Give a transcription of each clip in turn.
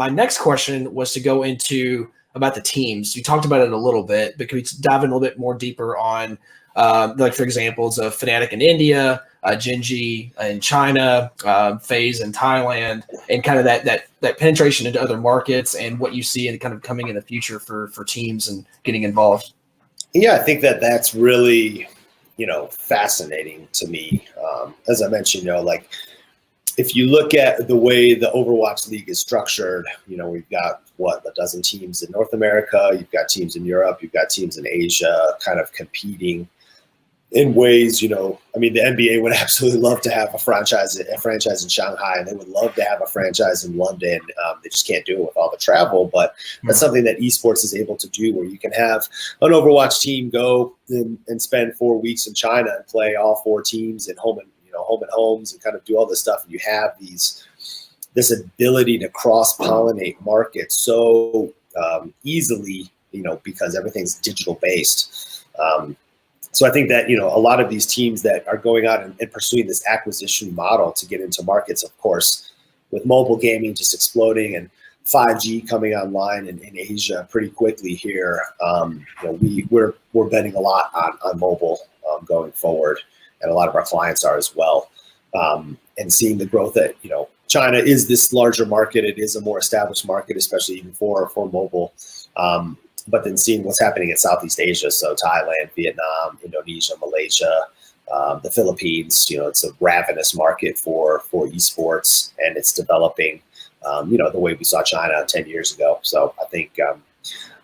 My next question was to go into about the teams. You talked about it a little bit, but can we dive in a little bit more deeper on, like for examples of Fnatic in India, Genji in China, FaZe in Thailand, and kind of that penetration into other markets and what you see and kind of coming in the future for teams and getting involved? Yeah, I think that's really, fascinating to me. As I mentioned, like if you look at the way the Overwatch League is structured, we've got a dozen teams in North America, you've got teams in Europe, you've got teams in Asia kind of competing in ways, the NBA would absolutely love to have a franchise in Shanghai, and they would love to have a franchise in London. They just can't do it with all the travel, but that's something that esports is able to do, where you can have an Overwatch team go and spend 4 weeks in China and play all 4 teams at home and homes and kind of do all this stuff. And you have this ability to cross-pollinate markets so easily, because everything's digital based. So I think that, a lot of these teams that are going out and pursuing this acquisition model to get into markets, of course, with mobile gaming just exploding and 5G coming online in Asia pretty quickly here, we're betting a lot on mobile going forward, and a lot of our clients are as well. And seeing the growth that, China is this larger market. It is a more established market, especially even for mobile. But then seeing what's happening in Southeast Asia, so Thailand, Vietnam, Indonesia, Malaysia, the Philippines, it's a ravenous market for esports, and it's developing, the way we saw China 10 years ago. So I think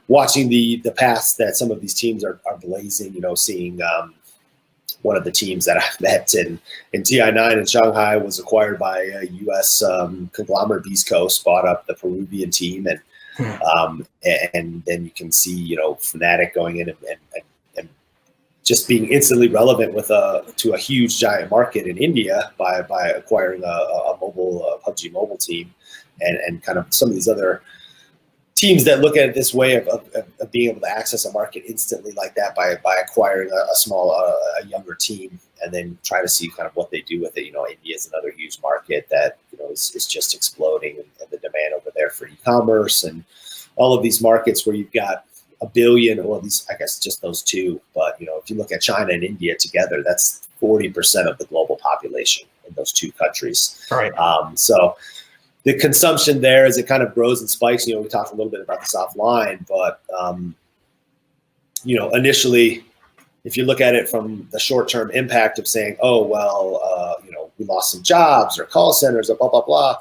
watching the paths that some of these teams are blazing, seeing one of the teams that I met in TI9 in Shanghai was acquired by a U.S. conglomerate. Beast Coast bought up the Peruvian team, and then you can see, Fnatic going in and just being instantly relevant to a huge giant market in India by acquiring a PUBG mobile team, and kind of some of these other teams that look at it this way of being able to access a market instantly like that by acquiring a younger team, and then try to see kind of what they do with it. India is another huge market that is just exploding, and the demand over there for e-commerce and all of these markets where you've got 1 billion, or at least I guess just those two. But if you look at China and India together, that's 40% of the global population in those two countries. Right. So the consumption there, as it kind of grows and spikes, we talked a little bit about this offline, but initially, if you look at it from the short-term impact of saying, oh, well, we lost some jobs or call centers or blah, blah, blah.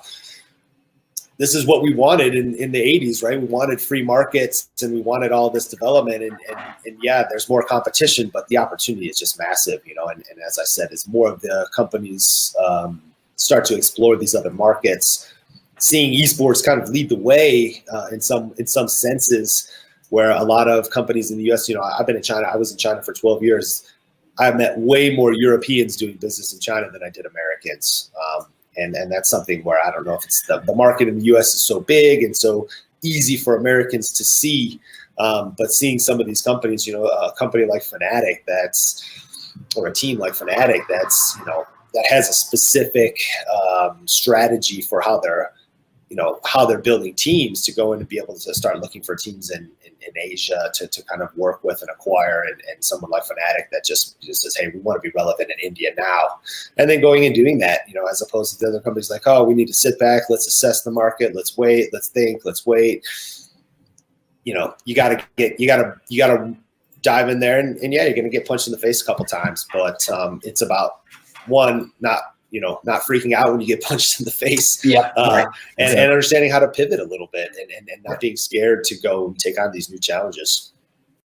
This is what we wanted in the 80s, right? We wanted free markets, and we wanted all this development, and yeah, there's more competition, but the opportunity is just massive, and as I said, as more of the companies start to explore these other markets, seeing esports kind of lead the way in some senses, where a lot of companies in the US, I've been in China. I was in China for 12 years. I met way more Europeans doing business in China than I did Americans. And that's something where I don't know if it's the market in the US is so big and so easy for Americans to see. But seeing some of these companies, a company like Fnatic or a team like Fnatic that has a specific strategy for how they're building teams to go in and be able to start looking for teams in Asia to kind of work with and acquire, and someone like Fnatic that just says, hey, we want to be relevant in India now, and then going and doing that, as opposed to the other companies like, oh, we need to sit back, let's assess the market, let's wait, let's think, let's wait. You gotta dive in there, and yeah, you're gonna get punched in the face a couple times, but it's about not freaking out when you get punched in the face, and understanding how to pivot a little bit, and not being scared to go take on these new challenges.